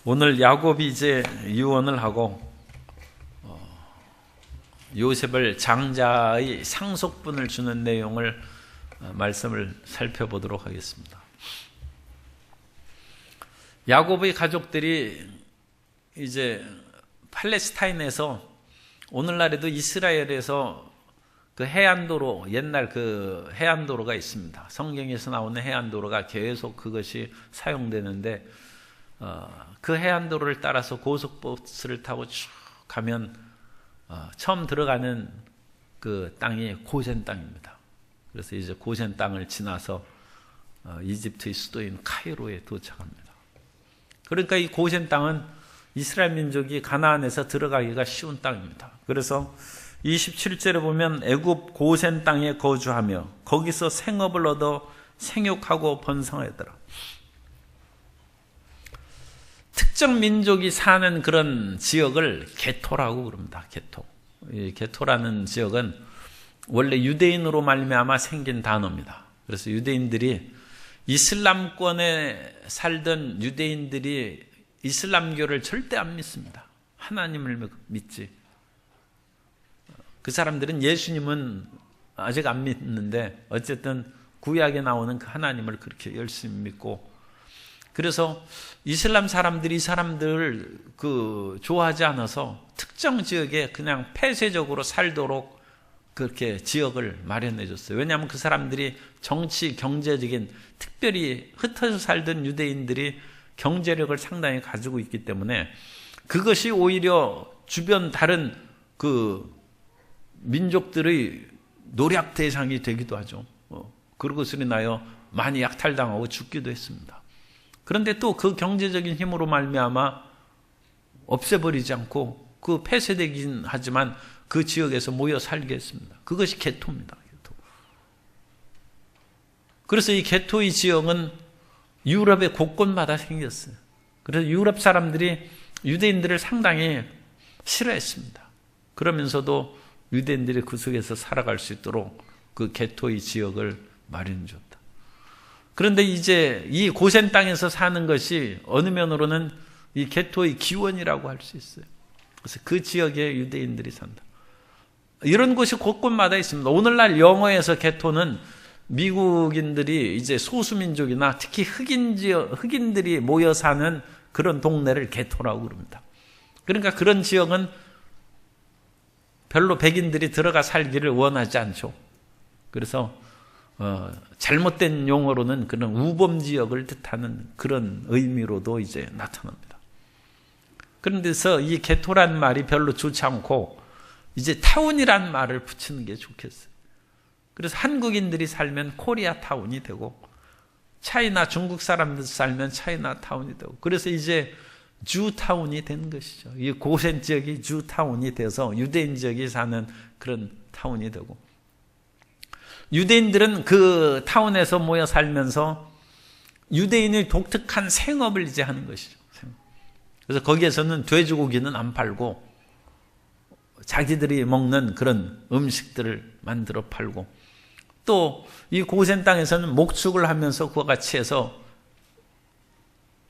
오늘 야곱이 이제 유언을 하고 요셉을 장자의 상속분을 주는 내용을 말씀을 살펴보도록 하겠습니다. 야곱의 가족들이 이제 팔레스타인에서 오늘날에도 이스라엘에서 그 해안도로, 옛날 그 해안도로가 있습니다. 성경에서 나오는 해안도로가 계속 그것이 사용되는데 그 해안도로를 따라서 고속버스를 타고 쭉 가면 처음 들어가는 그 땅이 고센 땅입니다. 그래서 이제 고센 땅을 지나서 이집트의 수도인 카이로에 도착합니다. 그러니까 이 고센 땅은 이스라엘 민족이 가나안에서 들어가기가 쉬운 땅입니다. 그래서 27절에 보면 애굽 고센 땅에 거주하며 거기서 생업을 얻어 생육하고 번성하더라. 특정 민족이 사는 그런 지역을 게토라고 그럽니다. 게토. 이 게토라는 지역은 원래 유대인으로 말미암아 생긴 단어입니다. 그래서 유대인들이 이슬람권에 살던 유대인들이 이슬람교를 절대 안 믿습니다. 하나님을 믿지. 그 사람들은 예수님은 아직 안 믿는데 어쨌든 구약에 나오는 그 하나님을 그렇게 열심히 믿고, 그래서 이슬람 사람들이 이 사람들을 좋아하지 않아서 특정 지역에 그냥 폐쇄적으로 살도록 그렇게 지역을 마련해 줬어요. 왜냐하면 그 사람들이 정치, 경제적인, 특별히 흩어져 살던 유대인들이 경제력을 상당히 가지고 있기 때문에 그것이 오히려 주변 다른 그 민족들의 노략 대상이 되기도 하죠. 그것으로 인하여 많이 약탈당하고 죽기도 했습니다. 그런데 또 그 경제적인 힘으로 말미암아 없애버리지 않고 그 폐쇄되긴 하지만 그 지역에서 모여 살게 했습니다. 그것이 게토입니다. 게토. 그래서 이 게토의 지역은 유럽의 곳곳마다 생겼어요. 그래서 유럽 사람들이 유대인들을 상당히 싫어했습니다. 그러면서도 유대인들이 그 속에서 살아갈 수 있도록 그 게토의 지역을 마련해 줬다. 그런데 이제 이 고센 땅에서 사는 것이 어느 면으로는 이 게토의 기원이라고 할 수 있어요. 그래서 그 지역에 유대인들이 산다. 이런 곳이 곳곳마다 있습니다. 오늘날 영어에서 게토는 미국인들이 이제 소수민족이나 특히 흑인들이 모여 사는 그런 동네를 게토라고 그럽니다. 그러니까 그런 지역은 별로 백인들이 들어가 살기를 원하지 않죠. 그래서 잘못된 용어로는 그런 우범지역을 뜻하는 그런 의미로도 이제 나타납니다. 그런데서 이 게토란 말이 별로 좋지 않고 이제 타운이란 말을 붙이는 게 좋겠어요. 그래서 한국인들이 살면 코리아 타운이 되고, 차이나 중국 사람들 살면 차이나 타운이 되고, 그래서 이제 주 타운이 된 것이죠. 이 고센 지역이 주 타운이 돼서 유대인 지역이 사는 그런 타운이 되고, 유대인들은 그 타운에서 모여 살면서 유대인의 독특한 생업을 이제 하는 것이죠. 그래서 거기에서는 돼지고기는 안 팔고 자기들이 먹는 그런 음식들을 만들어 팔고, 또 이 고센 땅에서는 목축을 하면서 그와 같이 해서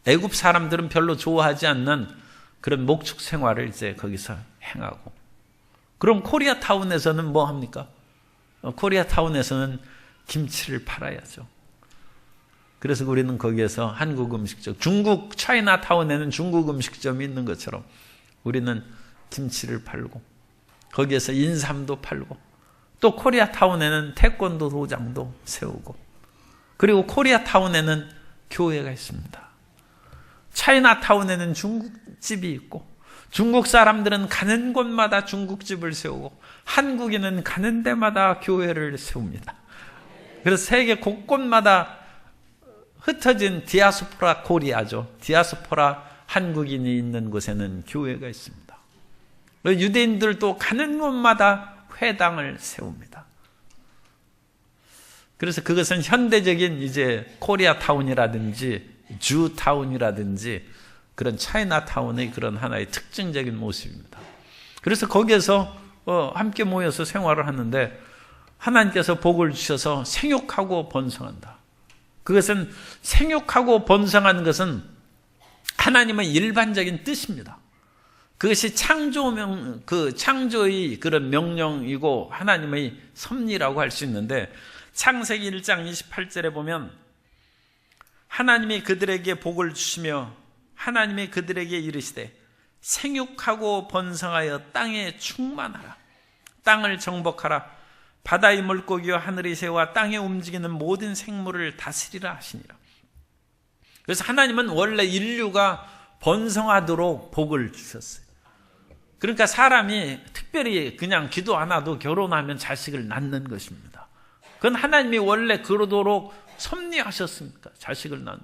애굽 사람들은 별로 좋아하지 않는 그런 목축 생활을 이제 거기서 행하고, 그럼 코리아 타운에서는 뭐 합니까? 코리아 타운에서는 김치를 팔아야죠. 그래서 우리는 거기에서 한국 음식점, 중국 차이나 타운에는 중국 음식점이 있는 것처럼 우리는 김치를 팔고 거기에서 인삼도 팔고, 또 코리아 타운에는 태권도 도장도 세우고, 그리고 코리아 타운에는 교회가 있습니다. 차이나 타운에는 중국집이 있고, 중국 사람들은 가는 곳마다 중국집을 세우고, 한국인은 가는 데마다 교회를 세웁니다. 그래서 세계 곳곳마다 흩어진 디아스포라 코리아죠. 디아스포라 한국인이 있는 곳에는 교회가 있습니다. 유대인들도 가는 곳마다 회당을 세웁니다. 그래서 그것은 현대적인 이제 코리아 타운이라든지 주 타운이라든지 그런 차이나 타운의 그런 하나의 특징적인 모습입니다. 그래서 거기에서 함께 모여서 생활을 하는데 하나님께서 복을 주셔서 생육하고 번성한다. 그것은 생육하고 번성하는 것은 하나님의 일반적인 뜻입니다. 그것이 창조의 그런 명령이고 하나님의 섭리라고 할 수 있는데, 창세기 1장 28절에 보면 하나님이 그들에게 복을 주시며 하나님이 그들에게 이르시되 생육하고 번성하여 땅에 충만하라. 땅을 정복하라. 바다의 물고기와 하늘의 새와 땅에 움직이는 모든 생물을 다스리라 하시니라. 그래서 하나님은 원래 인류가 번성하도록 복을 주셨어요. 그러니까 사람이 특별히 그냥 기도 안 하도 결혼하면 자식을 낳는 것입니다. 그건 하나님이 원래 그러도록 섭리하셨습니까? 자식을 낳는.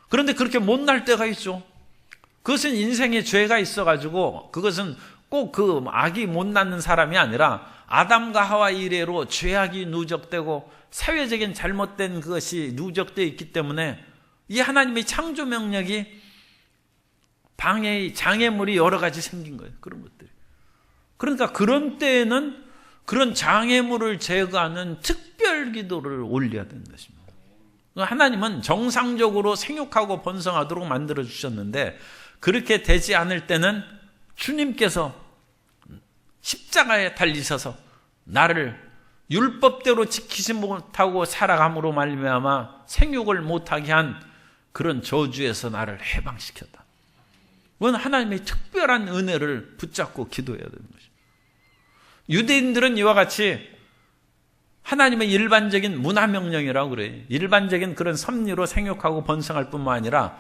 그런데 그렇게 못 날 때가 있죠. 그것은 인생에 죄가 있어가지고, 그것은 꼭 그 아기 못 낳는 사람이 아니라 아담과 하와 이래로 죄악이 누적되고 사회적인 잘못된 그것이 누적되어 있기 때문에 이 하나님의 창조 명령이 방해의 장애물이 여러 가지 생긴 거예요. 그런 것들이. 그러니까 그런 때에는 그런 장애물을 제거하는 특별 기도를 올려야 되는 것입니다. 하나님은 정상적으로 생육하고 번성하도록 만들어 주셨는데, 그렇게 되지 않을 때는 주님께서 십자가에 달리셔서 나를 율법대로 지키지 못하고 살아감으로 말미암아 생육을 못하게 한 그런 저주에서 나를 해방시켰다. 그건 하나님의 특별한 은혜를 붙잡고 기도해야 되는 것입니다. 유대인들은 이와 같이 하나님의 일반적인 문화명령이라고 그래요. 일반적인 그런 섭리로 생육하고 번성할 뿐만 아니라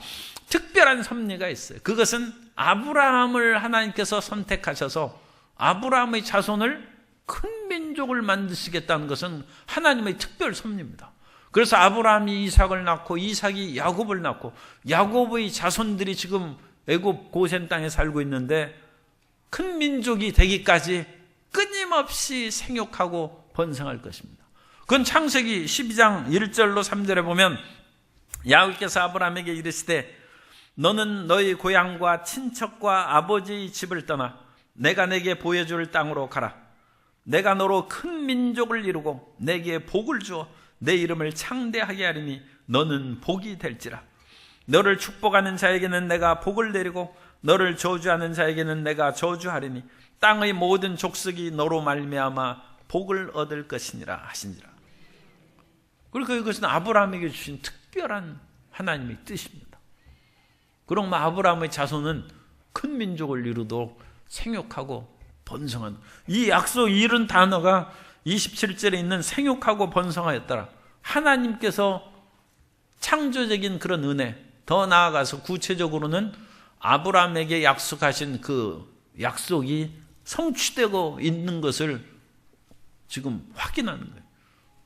특별한 섭리가 있어요. 그것은 아브라함을 하나님께서 선택하셔서 아브라함의 자손을 큰 민족을 만드시겠다는 것은 하나님의 특별 섭리입니다. 그래서 아브라함이 이삭을 낳고 이삭이 야곱을 낳고 야곱의 자손들이 지금 애굽 고센 땅에 살고 있는데, 큰 민족이 되기까지 끊임없이 생육하고 번성할 것입니다. 그건 창세기 12장 1절로 3절에 보면 야곱께서 아브라함에게 이르시되 너는 너희 고향과 친척과 아버지의 집을 떠나 내가 내게 보여줄 땅으로 가라. 내가 너로 큰 민족을 이루고 내게 복을 주어 내 이름을 창대하게 하리니 너는 복이 될지라. 너를 축복하는 자에게는 내가 복을 내리고 너를 저주하는 자에게는 내가 저주하리니 땅의 모든 족속이 너로 말미암아 복을 얻을 것이니라 하시니라. 그러니까 이것은 아브라함에게 주신 특별한 하나님의 뜻입니다. 그럼 아브라함의 자손은 큰 민족을 이루도록 생육하고 번성한, 이 약속 이른 단어가 27절에 있는 생육하고 번성하였더라. 하나님께서 창조적인 그런 은혜, 더 나아가서 구체적으로는 아브라함에게 약속하신 그 약속이 성취되고 있는 것을 지금 확인하는 거예요.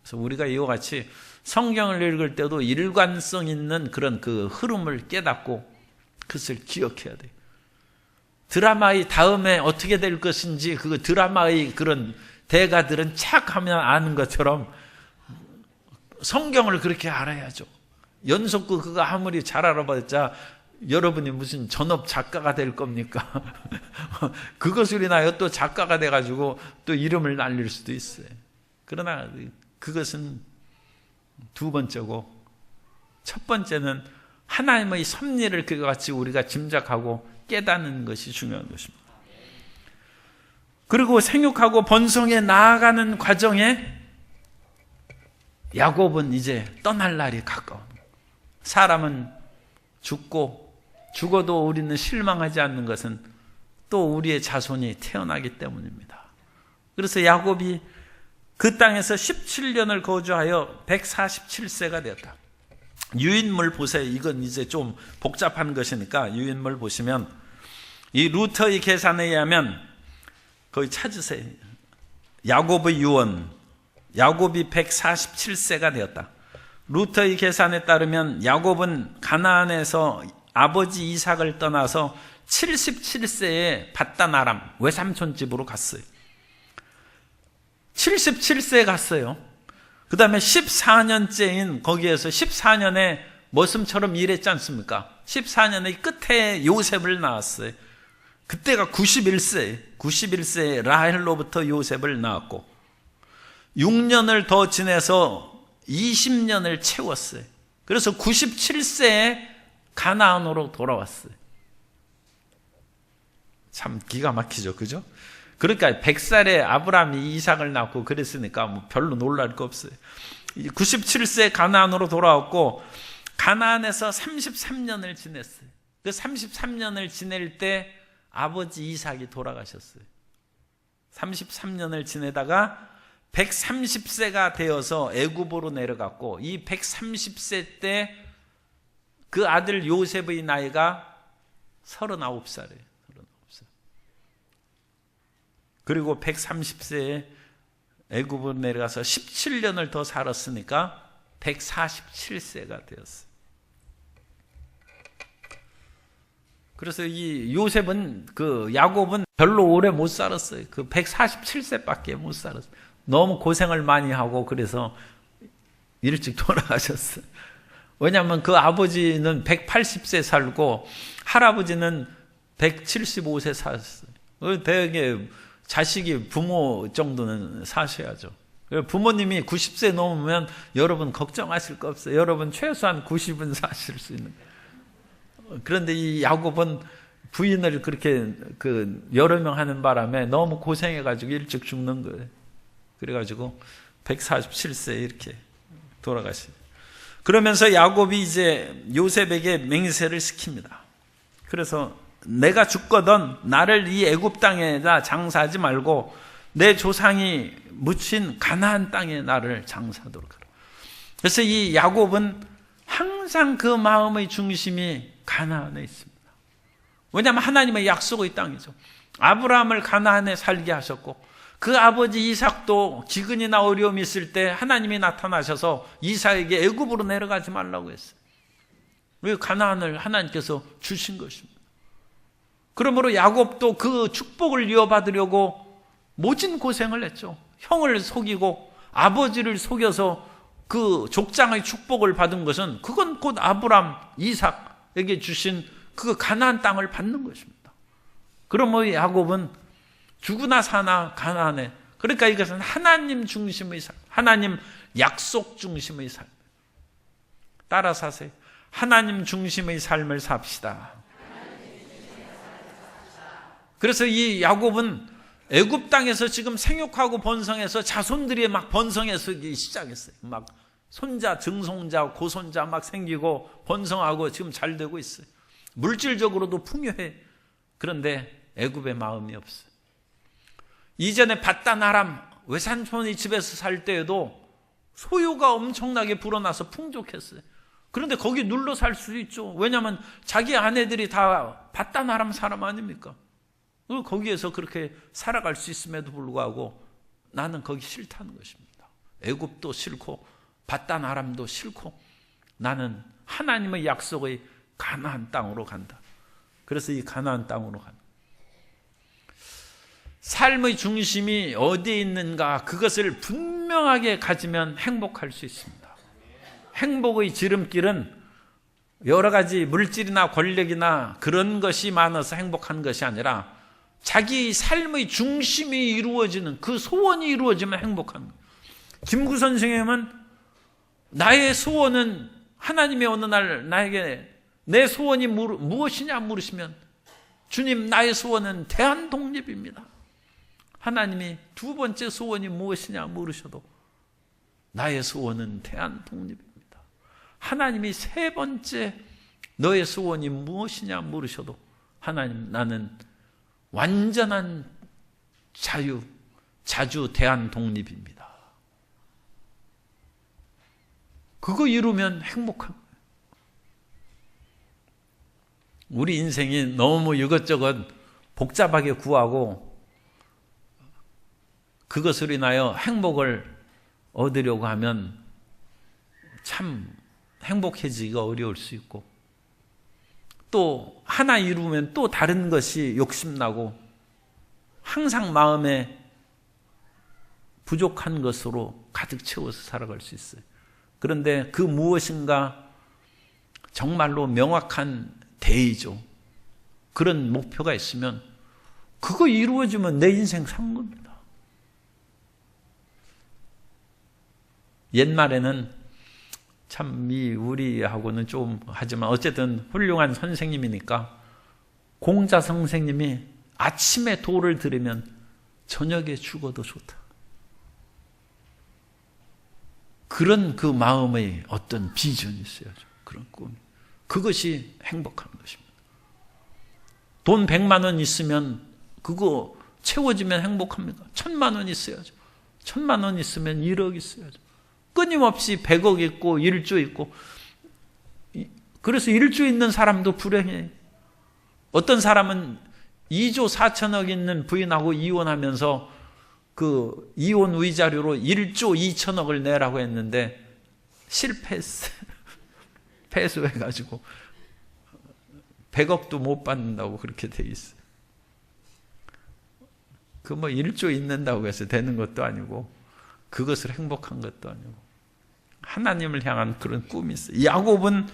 그래서 우리가 이와 같이 성경을 읽을 때도 일관성 있는 그런 그 흐름을 깨닫고 그것을 기억해야 돼요. 드라마의 다음에 어떻게 될 것인지 그 드라마의 그런 대가들은 착 하면 아는 것처럼 성경을 그렇게 알아야죠. 연속극 그거 아무리 잘 알아봤자 여러분이 무슨 전업 작가가 될 겁니까? 그것을 인하여 또 작가가 돼가지고 또 이름을 날릴 수도 있어요. 그러나 그것은 두 번째고, 첫 번째는 하나님의 섭리를 그와 같이 우리가 짐작하고 깨닫는 것이 중요한 것입니다. 그리고 생육하고 번성해 나아가는 과정에 야곱은 이제 떠날 날이 가까운, 사람은 죽어도 우리는 실망하지 않는 것은 또 우리의 자손이 태어나기 때문입니다. 그래서 야곱이 그 땅에서 17년을 거주하여 147세가 되었다. 유인물 보세요. 이건 이제 좀 복잡한 것이니까 유인물 보시면 이 루터의 계산에 의하면 거기 찾으세요. 야곱의 유언, 야곱이 147세가 되었다. 루터의 계산에 따르면 야곱은 가나안에서 아버지 이삭을 떠나서 77세에 밧단 아람 외삼촌 집으로 갔어요. 77세에 갔어요. 그 다음에 14년째인 거기에서 14년에 머슴처럼 일했지 않습니까? 14년의 끝에 요셉을 낳았어요. 그때가 91세에 라헬로부터 요셉을 낳았고 6년을 더 지내서 20년을 채웠어요. 그래서 97세에 가나안으로 돌아왔어요. 참 기가 막히죠, 그죠? 그러니까 100살에 아브라함이 이삭을 낳고 그랬으니까 뭐 별로 놀랄 거 없어요. 97세 가나안으로 돌아왔고 가나안에서 33년을 지냈어요. 그 33년을 지낼 때 아버지 이삭이 돌아가셨어요. 33년을 지내다가 130세가 되어서 애굽으로 내려갔고 이 130세 때 그 아들 요셉의 나이가 39살이에요. 39살. 그리고 130세에 애굽으로 내려가서 17년을 더 살았으니까 147세가 되었어요. 그래서 이 요셉은 야곱은 별로 오래 못 살았어요. 147세밖에 못 살았어요. 너무 고생을 많이 하고 그래서 일찍 돌아가셨어요. 왜냐하면 그 아버지는 180세 살고 할아버지는 175세 살았어요. 되게 자식이 부모 정도는 사셔야죠. 부모님이 90세 넘으면 여러분 걱정하실 거 없어요. 여러분 최소한 90은 사실 수 있는. 그런데 이 야곱은 부인을 그렇게 여러 명 하는 바람에 너무 고생해가지고 일찍 죽는 거예요. 그래가지고 147세 이렇게 돌아가시죠. 그러면서 야곱이 이제 요셉에게 맹세를 시킵니다. 그래서 내가 죽거든 나를 이 애굽 땅에다 장사하지 말고 내 조상이 묻힌 가나안 땅에 나를 장사하도록 하라. 그래서 이 야곱은 항상 그 마음의 중심이 가나안에 있습니다. 왜냐하면 하나님의 약속의 땅이죠. 아브라함을 가나안에 살게 하셨고 그 아버지 이삭도 기근이나 어려움이 있을 때 하나님이 나타나셔서 이삭에게 애굽으로 내려가지 말라고 했어요. 왜? 가나안을 하나님께서 주신 것입니다. 그러므로 야곱도 그 축복을 이어받으려고 모진 고생을 했죠. 형을 속이고 아버지를 속여서 그 족장의 축복을 받은 것은 그건 곧 아브라함, 이삭에게 주신 그 가나안 땅을 받는 것입니다. 그러므로 야곱은 죽으나 사나 가나안에, 그러니까 이것은 하나님 중심의 삶, 하나님 약속 중심의 삶. 따라 사세요. 하나님 중심의 삶을 삽시다. 그래서 이 야곱은 애굽 땅에서 지금 생육하고 번성해서 자손들이 막 번성해서 시작했어요. 막 손자, 증손자, 고손자 막 생기고 번성하고 지금 잘 되고 있어요. 물질적으로도 풍요해. 그런데 애굽에 마음이 없어요. 이전에 밧단 아람 외삼촌이 집에서 살 때에도 소유가 엄청나게 불어나서 풍족했어요. 그런데 거기 눌러 살 수 있죠. 왜냐하면 자기 아내들이 다 밧단 아람 사람 아닙니까? 거기에서 그렇게 살아갈 수 있음에도 불구하고 나는 거기 싫다는 것입니다. 애굽도 싫고 밧단 아람도 싫고 나는 하나님의 약속의 가나안 땅으로 간다. 그래서 이 가나안 땅으로 간다. 삶의 중심이 어디에 있는가 그것을 분명하게 가지면 행복할 수 있습니다. 행복의 지름길은 여러 가지 물질이나 권력이나 그런 것이 많아서 행복한 것이 아니라 자기 삶의 중심이 이루어지는 그 소원이 이루어지면 행복한 거예요. 김구 선생님은 나의 소원은 하나님이 어느 날 나에게 내 소원이 무엇이냐 물으시면 주님 나의 소원은 대한독립입니다. 하나님이 두 번째 소원이 무엇이냐 물으셔도 나의 소원은 대한독립입니다. 하나님이 세 번째 너의 소원이 무엇이냐 물으셔도 하나님 나는 완전한 자주 대한독립입니다. 그거 이루면 행복한 거예요. 우리 인생이 너무 이것저것 복잡하게 구하고 그것으로 인하여 행복을 얻으려고 하면 참 행복해지기가 어려울 수 있고 또 하나 이루면 또 다른 것이 욕심나고 항상 마음에 부족한 것으로 가득 채워서 살아갈 수 있어요. 그런데 그 무엇인가 정말로 명확한 대의죠. 그런 목표가 있으면 그거 이루어지면 내 인생 산 겁니다. 참 우리하고는 좀 하지만 어쨌든 훌륭한 선생님이니까 공자 선생님이 아침에 도를 들으면 저녁에 죽어도 좋다. 그런 그 마음의 어떤 비전이 있어야죠. 그런 꿈. 그것이 행복한 것입니다. 돈 100만 원 있으면 그거 채워지면 행복합니까? 1000만 원 있어야죠. 1000만 원 있으면 1억 있어야죠. 끊임없이 100억 있고 1조 있고. 그래서 1조 있는 사람도 불행해요. 어떤 사람은 2조 4천억 있는 부인하고 이혼하면서 그 이혼 위자료로 1조 2천억을 내라고 했는데 실패했어요. 패소해가지고 100억도 못 받는다고 그렇게 돼 있어요. 그 뭐 1조 있는다고 해서 되는 것도 아니고 그것을 행복한 것도 아니고 하나님을 향한 그런 꿈이 있어요. 야곱은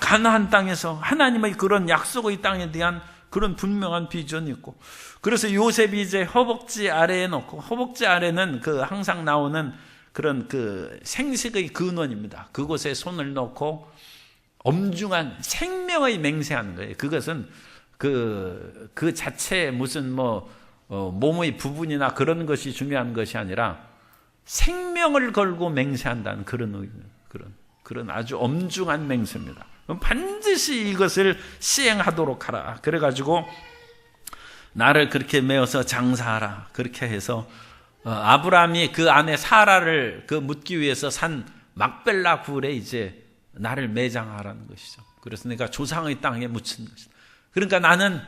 가나안 땅에서 하나님의 그런 약속의 땅에 대한 그런 분명한 비전이 있고, 그래서 요셉이 이제 허벅지 아래에 놓고, 허벅지 아래는 그 항상 나오는 그런 그 생식의 근원입니다. 그곳에 손을 놓고 엄중한 생명의 맹세하는 거예요. 그것은 그 자체 무슨 몸의 부분이나 그런 것이 중요한 것이 아니라 생명을 걸고 맹세한다는 그런 의미, 그런 아주 엄중한 맹세입니다. 반드시 이것을 시행하도록 하라. 그래가지고 나를 그렇게 메어서 장사하라. 그렇게 해서 아브라함이 그 안에 사라를 그 묻기 위해서 산 막벨라 굴에 이제 나를 매장하라는 것이죠. 그래서 내가 조상의 땅에 묻힌 것이다. 그러니까 나는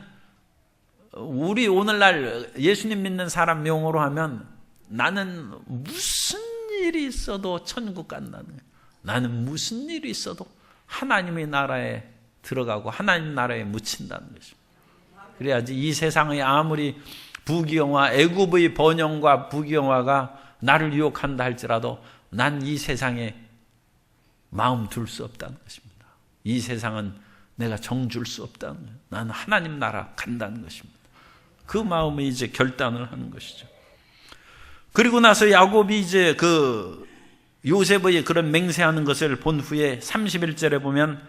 우리 오늘날 예수님 믿는 사람 용어로 하면 나는 무슨 일이 있어도 천국 간다는 거예요. 나는 무슨 일이 있어도 하나님의 나라에 들어가고 하나님 나라에 묻힌다는 것입니다. 그래야지 이 세상의 아무리 부귀영화, 애굽의 번영과 부귀영화가 나를 유혹한다 할지라도 난 이 세상에 마음 둘 수 없다는 것입니다. 이 세상은 내가 정줄 수 없다는 거예요. 나는 하나님 나라 간다는 것입니다. 그 마음에 이제 결단을 하는 것이죠. 그리고 나서 야곱이 이제 그 요셉의 그런 맹세하는 것을 본 후에 31절에 보면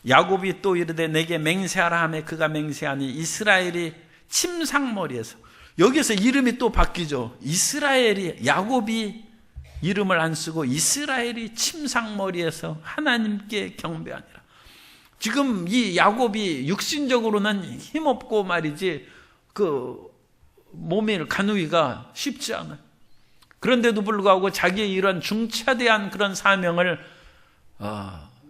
야곱이 또 이르되 내게 맹세하라 하매 그가 맹세하니 이스라엘이 침상머리에서, 여기서 이름이 또 바뀌죠. 이스라엘이, 야곱이 이름을 안 쓰고 이스라엘이 침상머리에서 하나님께 경배하니라. 지금 이 야곱이 육신적으로는 힘없고 말이지 그 몸의 가누기가 쉽지 않아요. 그런데도 불구하고 자기의 이런 중차대한 그런 사명을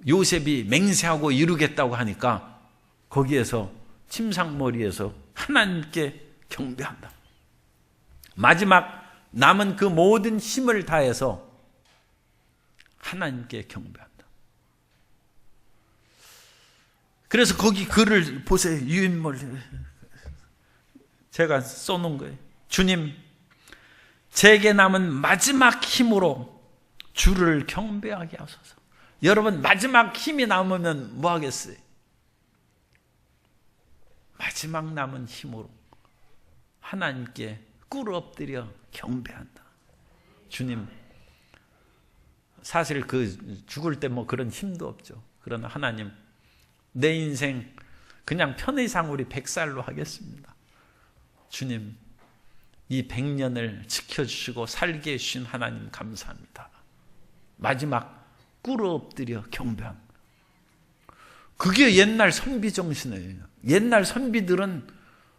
요셉이 맹세하고 이루겠다고 하니까 거기에서 침상머리에서 하나님께 경배한다. 마지막 남은 그 모든 힘을 다해서 하나님께 경배한다. 그래서 거기 글을 보세요. 유인물 제가 써놓은 거예요. 주님, 제게 남은 마지막 힘으로 주를 경배하게 하소서. 여러분, 마지막 힘이 남으면 뭐 하겠어요? 마지막 남은 힘으로 하나님께 꿇어 엎드려 경배한다. 주님, 사실 그 죽을 때 뭐 그런 힘도 없죠. 그러나 하나님, 내 인생 그냥 편의상 우리 100살로 하겠습니다. 주님, 이 100년을 지켜주시고 살게 해주신 하나님 감사합니다. 마지막 꿇어 엎드려 경배함. 그게 옛날 선비 정신이에요. 옛날 선비들은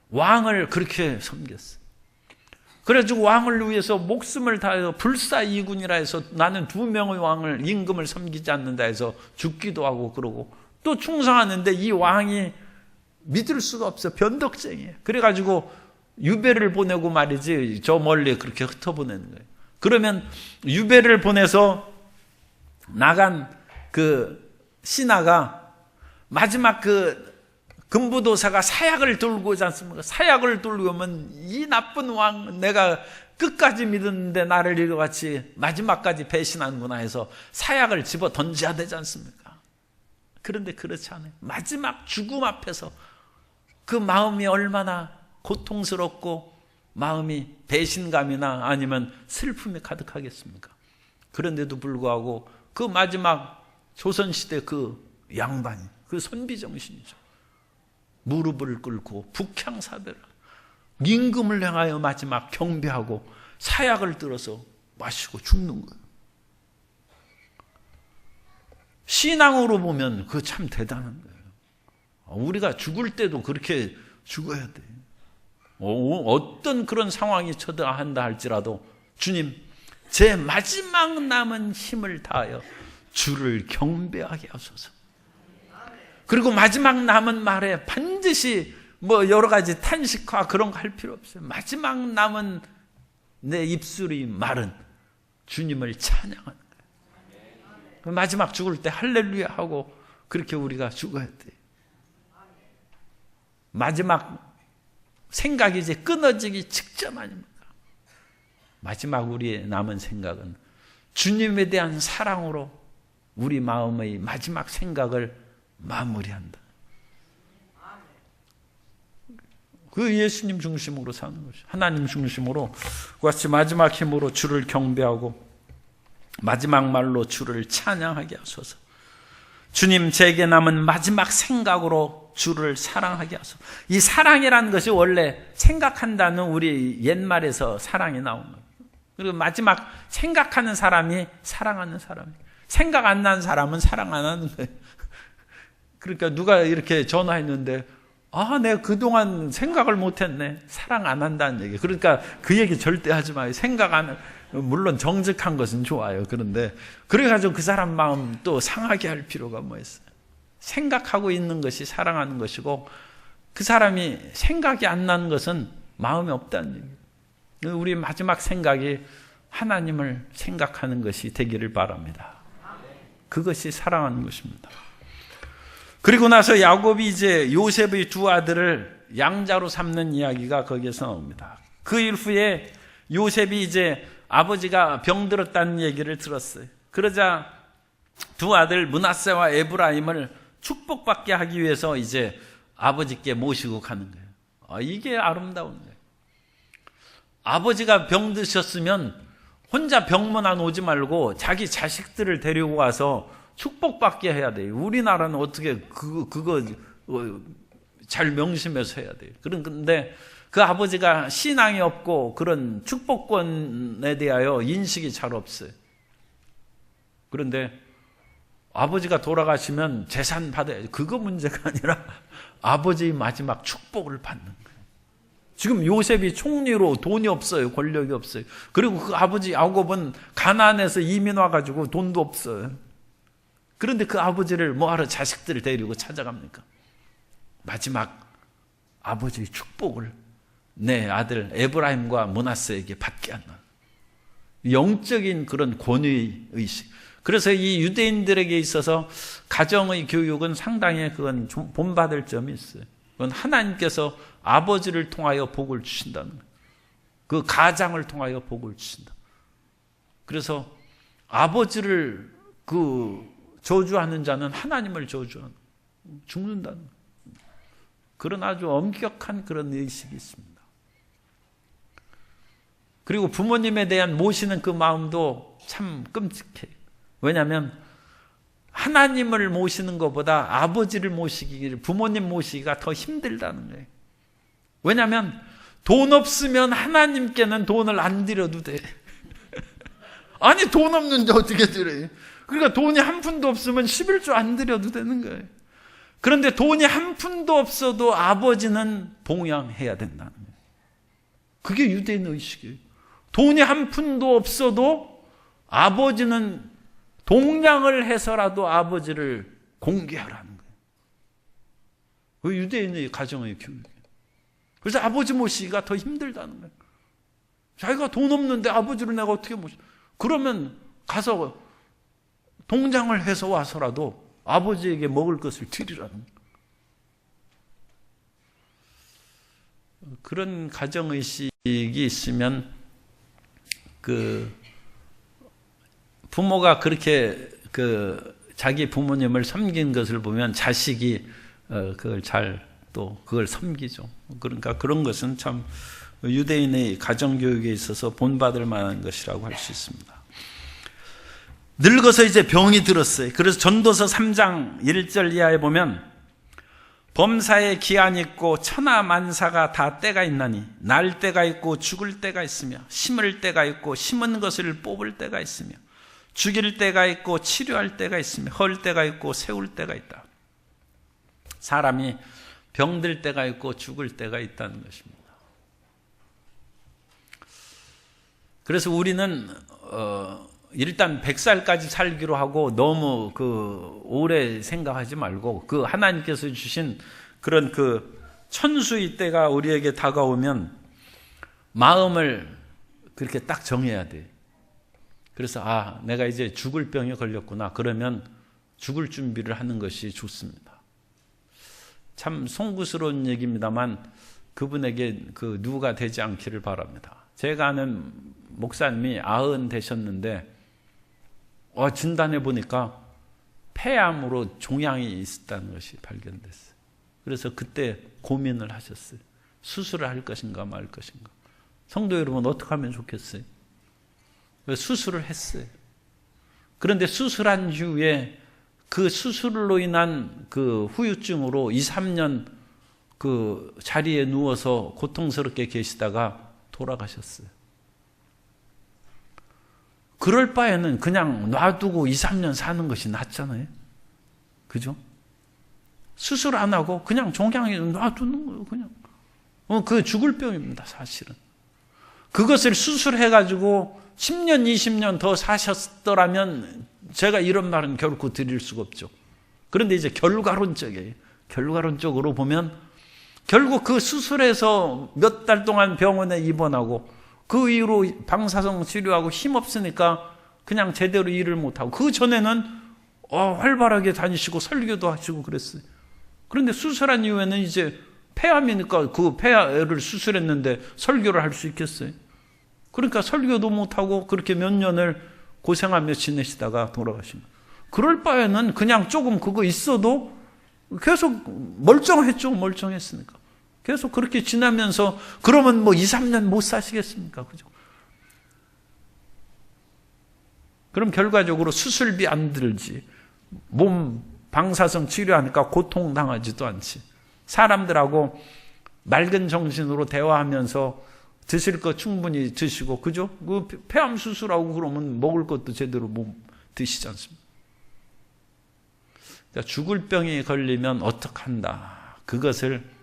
왕을 그렇게 섬겼어요. 그래가지고 왕을 위해서 목숨을 다해서 불사이군이라 해서 나는 2명의 왕을 임금을 섬기지 않는다 해서 죽기도 하고 그러고 또 충성하는데 이 왕이 믿을 수가 없어. 변덕쟁이에요. 그래가지고 유배를 보내고 말이지 저 멀리 그렇게 흩어보내는 거예요. 그러면 유배를 보내서 나간 그 신하가 마지막 그 금부도사가 사약을 들고 오지 않습니까? 사약을 들고 오면 이 나쁜 왕, 내가 끝까지 믿었는데 나를 이같이 마지막까지 배신하는구나 해서 사약을 집어 던져야 되지 않습니까? 그런데 그렇지 않아요. 마지막 죽음 앞에서 그 마음이 얼마나 고통스럽고 마음이 배신감이나 아니면 슬픔이 가득하겠습니까? 그런데도 불구하고 그 마지막 조선시대 그 양반이, 그 선비정신이죠. 무릎을 꿇고 북향사배를 임금을 향하여 마지막 경배하고 사약을 들어서 마시고 죽는 거예요. 신앙으로 보면 그거 참 대단한 거예요. 우리가 죽을 때도 그렇게 죽어야 돼. 어떤 그런 상황이 처다한다 할지라도 주님, 제 마지막 남은 힘을 다하여 주를 경배하게 하소서. 그리고 마지막 남은 말에 반드시 뭐 여러 가지 탄식과 그런 거 할 필요 없어요. 마지막 남은 내 입술이 말은 주님을 찬양하는 거예요. 마지막 죽을 때 할렐루야 하고 그렇게 우리가 죽어야 돼. 마지막 생각이 이제 끊어지기 직전 아닙니까? 마지막 우리의 남은 생각은 주님에 대한 사랑으로 우리 마음의 마지막 생각을 마무리한다. 그 예수님 중심으로 사는 것이, 하나님 중심으로 같이 마지막 힘으로 주를 경배하고 마지막 말로 주를 찬양하게 하소서. 주님, 제게 남은 마지막 생각으로 주를 사랑하게 하소서. 이 사랑이라는 것이 원래 생각한다는 우리 옛말에서 사랑이 나오는 거예요. 그리고 마지막 생각하는 사람이 사랑하는 사람이에요. 생각 안 나는 사람은 사랑 안 하는 거예요. 그러니까 누가 이렇게 전화했는데 내가 그동안 생각을 못했네. 사랑 안 한다는 얘기. 그러니까 그 얘기 절대 하지 마요. 생각 안, 물론 정직한 것은 좋아요. 그런데 그래가지고 그 사람 마음 또 상하게 할 필요가 뭐 있어요. 생각하고 있는 것이 사랑하는 것이고 그 사람이 생각이 안 나는 것은 마음이 없다는 얘기예요. 우리 마지막 생각이 하나님을 생각하는 것이 되기를 바랍니다. 그것이 사랑하는 것입니다. 그리고 나서 야곱이 이제 요셉의 두 아들을 양자로 삼는 이야기가 거기에서 나옵니다. 그 일 후에 요셉이 이제 아버지가 병들었다는 얘기를 들었어요. 그러자 두 아들 므낫세와 에브라임을 축복받게 하기 위해서 이제 아버지께 모시고 가는 거예요. 이게 아름다운 거예요. 아버지가 병드셨으면 혼자 병문안 오지 말고 자기 자식들을 데리고 와서 축복받게 해야 돼요. 우리나라는 어떻게 그거 잘 명심해서 해야 돼요. 그런데 그 아버지가 신앙이 없고 그런 축복권에 대하여 인식이 잘 없어요. 그런데 아버지가 돌아가시면 재산 받아야죠. 그거 문제가 아니라 아버지의 마지막 축복을 받는 거예요. 지금 요셉이 총리로 돈이 없어요. 권력이 없어요. 그리고 그 아버지 야곱은 가나안에서 이민 와가지고 돈도 없어요. 그런데 그 아버지를 뭐하러 자식들을 데리고 찾아갑니까? 마지막 아버지의 축복을 내 아들 에브라임과 므낫세에게 받게 한다. 영적인 그런 권위 의식. 그래서 이 유대인들에게 있어서 가정의 교육은 상당히 그건 본받을 점이 있어요. 그건 하나님께서 아버지를 통하여 복을 주신다는 거예요. 그 가장을 통하여 복을 주신다. 그래서 아버지를 저주하는 자는 하나님을 저주하는, 죽는다는 그런 아주 엄격한 그런 의식이 있습니다. 그리고 부모님에 대한 모시는 그 마음도 참 끔찍해요. 왜냐하면 하나님을 모시는 것보다 아버지를 모시기, 부모님 모시기가 더 힘들다는 거예요. 왜냐하면 돈 없으면 하나님께는 돈을 안 드려도 돼. 아니 돈 없는데 어떻게 드려요? 그러니까 돈이 한 푼도 없으면 11조 안 드려도 되는 거예요. 그런데 돈이 한 푼도 없어도 아버지는 봉양해야 된다는 거예요. 그게 유대인 의식이에요. 돈이 한 푼도 없어도 아버지는 동량을 해서라도 아버지를 공개하라는 거예요. 그 유대인의 가정의 교육이에요. 그래서 아버지 모시기가 더 힘들다는 거예요. 자기가 돈 없는데 아버지를 내가 어떻게 모시? 그러면 가서 동장을 해서 와서라도 아버지에게 먹을 것을 드리라는 거예요. 그런 가정의식이 있으면 부모가 그렇게 자기 부모님을 섬긴 것을 보면 자식이 그걸 그걸 섬기죠. 그러니까 그런 것은 참 유대인의 가정교육에 있어서 본받을 만한 것이라고 할 수 있습니다. 늙어서 이제 병이 들었어요. 그래서 전도서 3장 1절 이하에 보면 범사에 기한이 있고 천하만사가 다 때가 있나니 날 때가 있고 죽을 때가 있으며 심을 때가 있고 심은 것을 뽑을 때가 있으며 죽일 때가 있고 치료할 때가 있으며 헐 때가 있고 세울 때가 있다. 사람이 병들 때가 있고 죽을 때가 있다는 것입니다. 그래서 우리는 일단 100살까지 살기로 하고 너무 오래 생각하지 말고 하나님께서 주신 그런 천수의 때가 우리에게 다가오면 마음을 그렇게 딱 정해야 돼. 그래서 내가 이제 죽을 병에 걸렸구나. 그러면 죽을 준비를 하는 것이 좋습니다. 참 송구스러운 얘기입니다만 그분에게 누가 되지 않기를 바랍니다. 제가 아는 목사님이 90 되셨는데 진단해 보니까 폐암으로 종양이 있었다는 것이 발견됐어요. 그래서 그때 고민을 하셨어요. 수술을 할 것인가 말 것인가. 성도 여러분 어떻게 하면 좋겠어요? 수술을 했어요. 그런데 수술한 이후에 그 수술로 인한 후유증으로 2, 3년 자리에 누워서 고통스럽게 계시다가 돌아가셨어요. 그럴 바에는 그냥 놔두고 2, 3년 사는 것이 낫잖아요. 그죠? 수술 안 하고 그냥 종양이 놔두는 거예요. 그냥. 그 죽을 병입니다, 사실은. 그것을 수술해가지고 10년, 20년 더 사셨더라면 제가 이런 말은 결코 드릴 수가 없죠. 그런데 이제 결과론적이에요. 결과론적으로 보면 결국 그 수술해서 몇 달 동안 병원에 입원하고 그 이후로 방사성 치료하고 힘없으니까 그냥 제대로 일을 못하고 그 전에는 활발하게 다니시고 설교도 하시고 그랬어요. 그런데 수술한 이후에는 이제 폐암이니까 그 폐를 수술했는데 설교를 할 수 있겠어요? 그러니까 설교도 못하고 그렇게 몇 년을 고생하며 지내시다가 돌아가신 거예요. 그럴 바에는 그냥 조금 그거 있어도 계속 멀쩡했으니까. 계속 그렇게 지나면서 그러면 2, 3년 못 사시겠습니까? 그죠? 그럼 결과적으로 수술비 안 들지. 몸 방사성 치료하니까 고통당하지도 않지. 사람들하고 맑은 정신으로 대화하면서 드실 거 충분히 드시고, 그죠? 폐암 수술하고 그러면 먹을 것도 제대로 못 드시지 않습니까? 그러니까 죽을 병에 걸리면 어떡한다. 그것을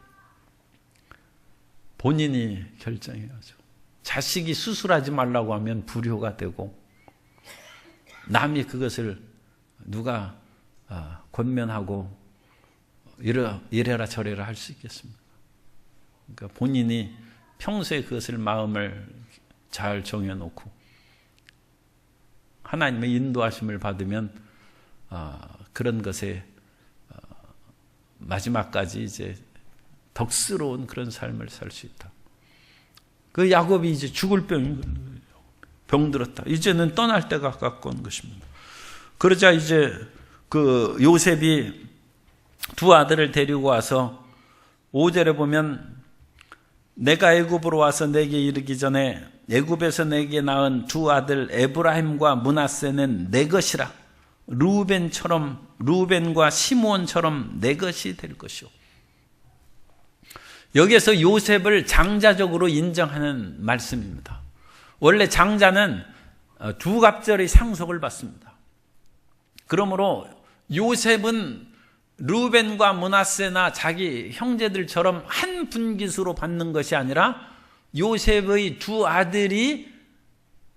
본인이 결정해야죠. 자식이 수술하지 말라고 하면 불효가 되고, 남이 그것을 누가 권면하고 이래라 저래라 할 수 있겠습니까? 그러니까 본인이 평소에 그것을 마음을 잘 정해놓고 하나님의 인도하심을 받으면 그런 것에 마지막까지 이제 덕스러운 그런 삶을 살 수 있다. 그 야곱이 이제 죽을 병들었다. 이제는 떠날 때가 가까운 것입니다. 그러자 이제 그 요셉이 두 아들을 데리고 와서 5절에 보면 내가 애굽으로 와서 내게 이르기 전에 애굽에서 내게 낳은 두 아들 에브라임과 므낫세는 내 것이라. 루벤과 시므온처럼 내 것이 될 것이오. 여기에서 요셉을 장자적으로 인정하는 말씀입니다. 원래 장자는 두 갑절의 상속을 받습니다. 그러므로 요셉은 루벤과 므낫세나 자기 형제들처럼 한 분깃으로 받는 것이 아니라 요셉의 두 아들이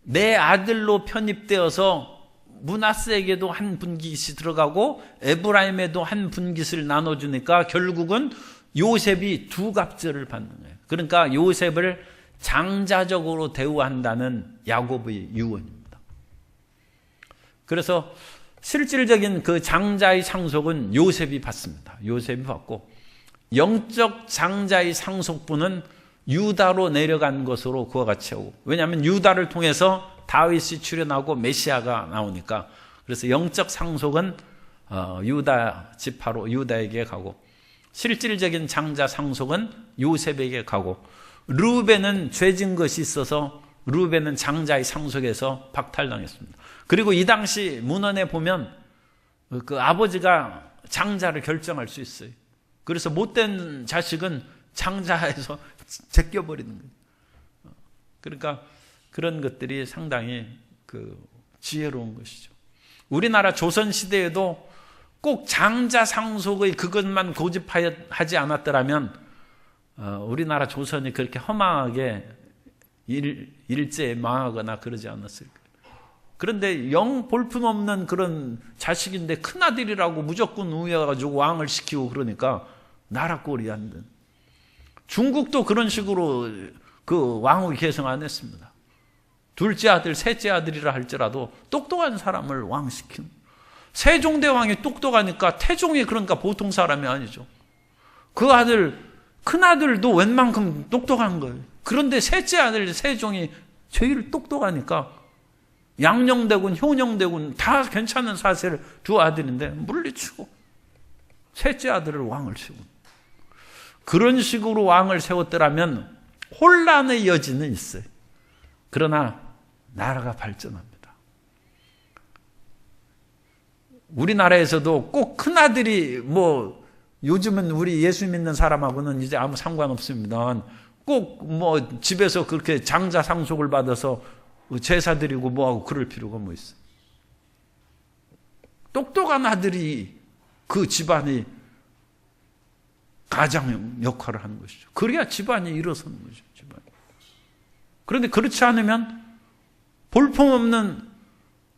내 아들로 편입되어서 므낫세에게도 한 분깃이 들어가고 에브라임에도 한 분깃을 나눠주니까 결국은 요셉이 두 갑절을 받는 거예요. 그러니까 요셉을 장자적으로 대우한다는 야곱의 유언입니다. 그래서 실질적인 그 장자의 상속은 요셉이 받습니다. 요셉이 받고 영적 장자의 상속분은 유다로 내려간 것으로 그와 같이 하고, 왜냐하면 유다를 통해서 다윗이 출현하고 메시아가 나오니까. 그래서 영적 상속은 유다 지파로 유다에게 가고, 실질적인 장자 상속은 요셉에게 가고, 르우벤은 죄진 것이 있어서 르우벤은 장자의 상속에서 박탈당했습니다. 그리고 이 당시 문헌에 보면 그 아버지가 장자를 결정할 수 있어요. 그래서 못된 자식은 장자에서 제껴버리는 거예요. 그러니까 그런 것들이 상당히 지혜로운 것이죠. 우리나라 조선시대에도 꼭 장자 상속의 그것만 고집하지 않았더라면 우리나라 조선이 그렇게 허망하게 일제에 망하거나 그러지 않았을 거예요. 그런데 영 볼품없는 그런 자식인데 큰아들이라고 무조건 우겨가지고 왕을 시키고 그러니까 나라 꼴이 안 된. 중국도 그런 식으로 그 왕위 계승 안 했습니다. 둘째 아들, 셋째 아들이라 할지라도 똑똑한 사람을 왕시키는. 세종대왕이 똑똑하니까 태종이 그러니까 보통 사람이 아니죠. 그 아들, 큰아들도 웬만큼 똑똑한 거예요. 그런데 셋째 아들 세종이 제일 똑똑하니까 양녕대군, 효녕대군 다 괜찮은 사세를 두 아들인데 물리치고 셋째 아들을 왕을 세우고, 그런 식으로 왕을 세웠더라면 혼란의 여지는 있어요. 그러나 나라가 발전합니다. 우리나라에서도 꼭 큰아들이 요즘은 우리 예수 믿는 사람하고는 이제 아무 상관없습니다. 꼭 집에서 그렇게 장자 상속을 받아서 제사 드리고 뭐하고 그럴 필요가 뭐 있어요. 똑똑한 아들이 그 집안이 가장 역할을 하는 것이죠. 그래야 집안이 일어서는 거죠. 집안이. 그런데 그렇지 않으면 볼품없는,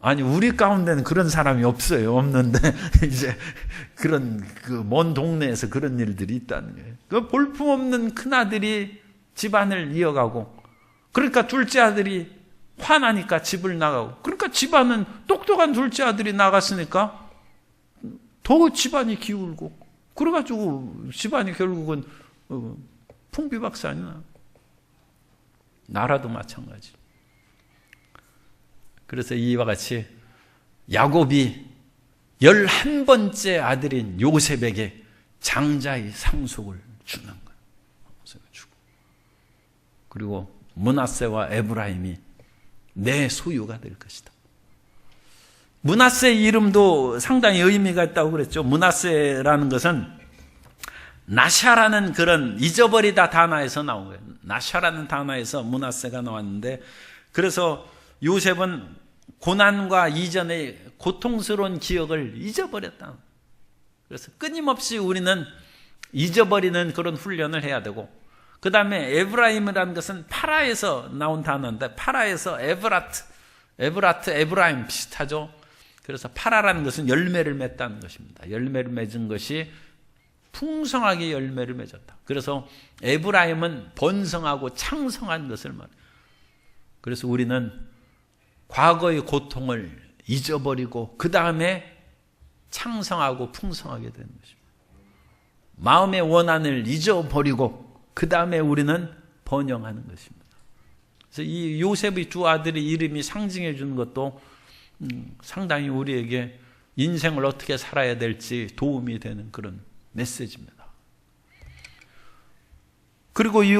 아니 우리 가운데는 그런 사람이 없어요. 없는데 이제 그런 먼 동네에서 그런 일들이 있다는 거예요. 그 볼품없는 큰아들이 집안을 이어가고, 그러니까 둘째 아들이 화나니까 집을 나가고, 그러니까 집안은 똑똑한 둘째 아들이 나갔으니까 더 집안이 기울고, 그래가지고 집안이 결국은 풍비박산이 나. 나라도 마찬가지. 그래서 이와 같이 야곱이 11번째 아들인 요셉에게 장자의 상속을 주는 거예요. 그리고 므낫세와 에브라임이 내 소유가 될 것이다. 므낫세의 이름도 상당히 의미가 있다고 그랬죠. 므낫세라는 것은 나샤라는 그런 잊어버리다 단어에서 나온 거예요. 나샤라는 단어에서 므낫세가 나왔는데, 그래서 요셉은 고난과 이전의 고통스러운 기억을 잊어버렸다. 그래서 끊임없이 우리는 잊어버리는 그런 훈련을 해야 되고, 그 다음에 에브라임이라는 것은 파라에서 나온 단어인데, 파라에서 에브라트, 에브라임 비슷하죠. 그래서 파라라는 것은 열매를 맺다는 것입니다. 열매를 맺은 것이 풍성하게 열매를 맺었다. 그래서 에브라임은 번성하고 창성한 것을 말해요. 그래서 우리는 과거의 고통을 잊어버리고 그 다음에 창성하고 풍성하게 되는 것입니다. 마음의 원한을 잊어버리고 그 다음에 우리는 번영하는 것입니다. 그래서 이 요셉의 두 아들의 이름이 상징해 주는 것도 상당히 우리에게 인생을 어떻게 살아야 될지 도움이 되는 그런 메시지입니다. 그리고 이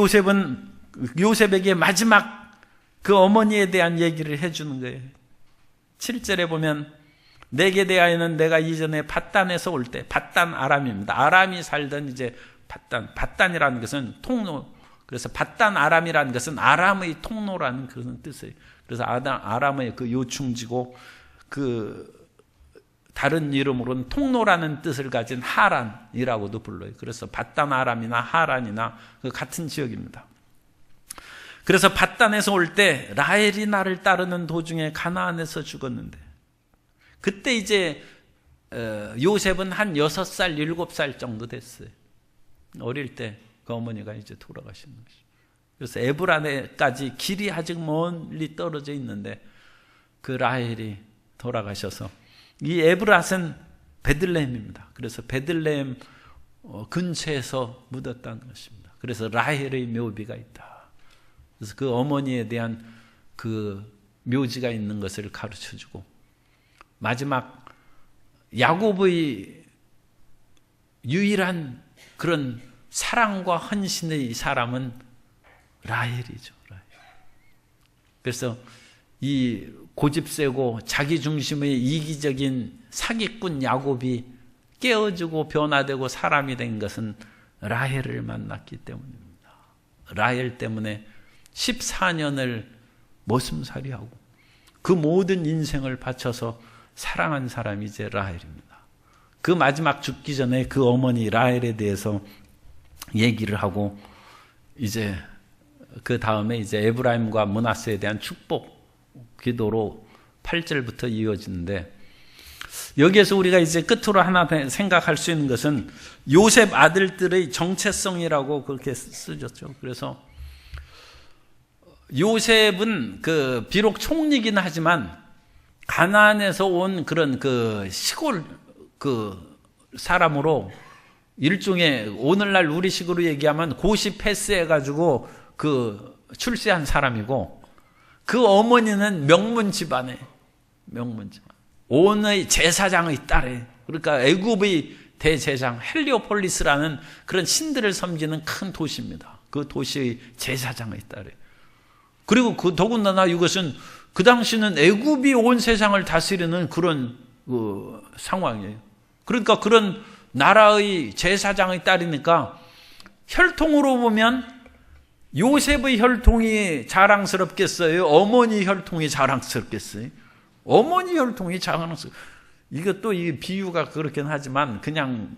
요셉에게 마지막 그 어머니에 대한 얘기를 해주는 거예요. 7절에 보면 내게 대하여는 내가 이전에 밧단에서 올 때, 밧단 아람입니다. 아람이 살던 이제 밧단이라는 것은 통로, 그래서 밧단 아람이라는 것은 아람의 통로라는 그런 뜻이에요. 그래서 아람의 그 요충지고, 그 다른 이름으로는 통로라는 뜻을 가진 하란이라고도 불러요. 그래서 밧단 아람이나 하란이나 그 같은 지역입니다. 그래서 밧단에서 올 때 라헬이 나를 따르는 도중에 가나안에서 죽었는데, 그때 이제 요셉은 한 6살, 7살 정도 됐어요. 어릴 때 그 어머니가 이제 돌아가신 것이죠. 그래서 에브라네까지 길이 아직 멀리 떨어져 있는데 그 라헬이 돌아가셔서, 이 에브랏은 베들레헴입니다. 그래서 베들레헴 근처에서 묻었다는 것입니다. 그래서 라헬의 묘비가 있다. 그래서 그 어머니에 대한 그 묘지가 있는 것을 가르쳐주고, 마지막 야곱의 유일한 그런 사랑과 헌신의 사람은 라헬이죠. 라헬. 그래서 이 고집세고 자기중심의 이기적인 사기꾼 야곱이 깨어지고 변화되고 사람이 된 것은 라헬을 만났기 때문입니다. 라헬 때문에 14년을 머슴살이하고 그 모든 인생을 바쳐서 사랑한 사람이 이제 라헬입니다. 그 마지막 죽기 전에 그 어머니 라헬에 대해서 얘기를 하고 이제 그 다음에 이제 에브라임과 므낫세에 대한 축복 기도로 8절부터 이어지는데, 여기에서 우리가 이제 끝으로 하나 생각할 수 있는 것은 요셉 아들들의 정체성이라고 그렇게 쓰셨죠. 그래서 요셉은 비록 총리긴 하지만 가나안에서 온 그런 시골 사람으로 일종의 오늘날 우리식으로 얘기하면 고시 패스해가지고 출세한 사람이고, 그 어머니는 명문 집안에 온의 제사장의 딸에, 그러니까 애굽의 대제사장 헬리오폴리스라는 그런 신들을 섬기는 큰 도시입니다. 그 도시의 제사장의 딸에. 그리고 더군다나 이것은 그 당시는 애굽이 온 세상을 다스리는 그런 상황이에요. 그러니까 그런 나라의 제사장의 딸이니까 혈통으로 보면 요셉의 혈통이 자랑스럽겠어요? 어머니 혈통이 자랑스럽겠어요? 어머니 혈통이 자랑스럽겠어요. 이것도 이 비유가 그렇긴 하지만 그냥,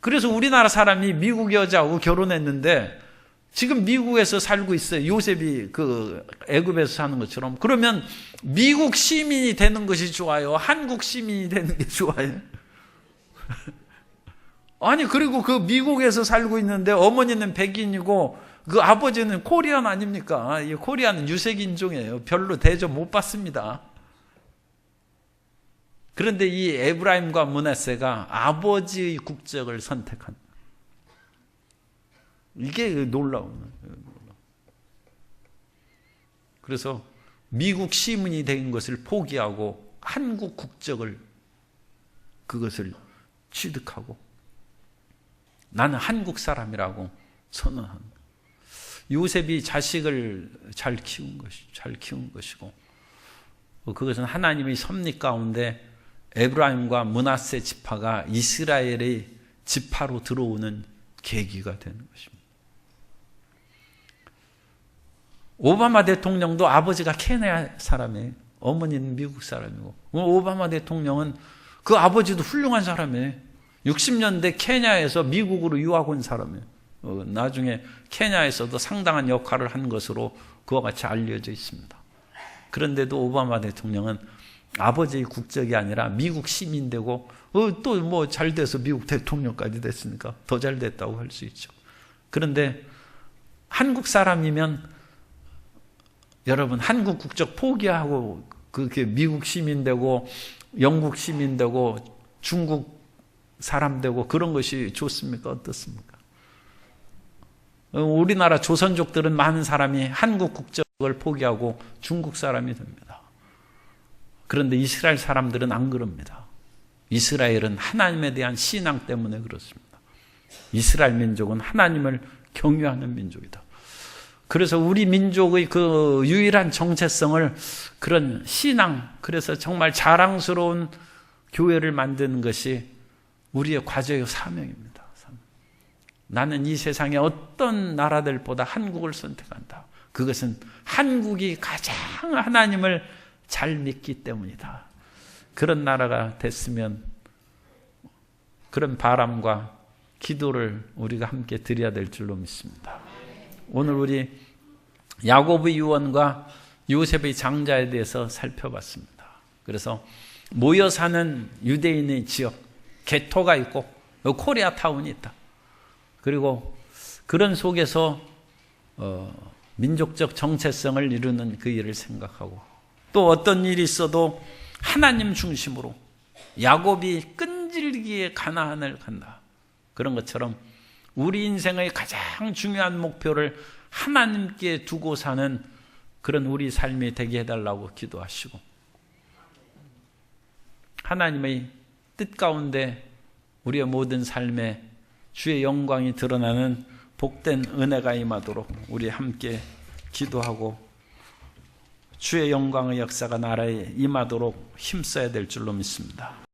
그래서 우리나라 사람이 미국 여자하고 결혼했는데 지금 미국에서 살고 있어요. 요셉이 애굽에서 사는 것처럼. 그러면 미국 시민이 되는 것이 좋아요? 한국 시민이 되는 게 좋아요? 아니, 그리고 미국에서 살고 있는데 어머니는 백인이고 아버지는 코리안 아닙니까? 코리안은 유색인종이에요. 별로 대접 못 받습니다. 그런데 이 에브라임과 므낫세가 아버지의 국적을 선택한, 이게 놀라운. 그래서 미국 시민이 된 것을 포기하고 한국 국적을 그것을 취득하고 나는 한국 사람이라고 선언합니다. 요셉이 자식을 잘 키운 것이고, 그것은 하나님의 섭리 가운데 에브라임과 므낫세 지파가 이스라엘의 지파로 들어오는 계기가 되는 것입니다. 오바마 대통령도 아버지가 케냐 사람이에요. 어머니는 미국 사람이고, 오바마 대통령은 그 아버지도 훌륭한 사람이에요. 60년대 케냐에서 미국으로 유학 온 사람이에요. 나중에 케냐에서도 상당한 역할을 한 것으로 그와 같이 알려져 있습니다. 그런데도 오바마 대통령은 아버지의 국적이 아니라 미국 시민 되고, 또 잘 돼서 미국 대통령까지 됐으니까 더 잘 됐다고 할 수 있죠. 그런데 한국 사람이면 여러분, 한국 국적 포기하고 그렇게 미국 시민 되고 영국 시민 되고 중국 사람 되고 그런 것이 좋습니까? 어떻습니까? 우리나라 조선족들은 많은 사람이 한국 국적을 포기하고 중국 사람이 됩니다. 그런데 이스라엘 사람들은 안 그럽니다. 이스라엘은 하나님에 대한 신앙 때문에 그렇습니다. 이스라엘 민족은 하나님을 경외하는 민족이다. 그래서 우리 민족의 유일한 정체성을 그런 신앙, 그래서 정말 자랑스러운 교회를 만드는 것이 우리의 과제요 사명입니다. 나는 이 세상의 어떤 나라들보다 한국을 선택한다. 그것은 한국이 가장 하나님을 잘 믿기 때문이다. 그런 나라가 됐으면 그런 바람과 기도를 우리가 함께 드려야 될 줄로 믿습니다. 오늘 우리 야곱의 유언과 요셉의 장자에 대해서 살펴봤습니다. 그래서 모여 사는 유대인의 지역, 개토가 있고 코리아타운이 있다. 그리고 그런 속에서 민족적 정체성을 이루는 그 일을 생각하고, 또 어떤 일이 있어도 하나님 중심으로, 야곱이 끈질기게 가나안을 간다. 그런 것처럼 우리 인생의 가장 중요한 목표를 하나님께 두고 사는 그런 우리 삶이 되게 해달라고 기도하시고, 하나님의 뜻 가운데 우리의 모든 삶에 주의 영광이 드러나는 복된 은혜가 임하도록 우리 함께 기도하고 주의 영광의 역사가 나라에 임하도록 힘써야 될 줄로 믿습니다.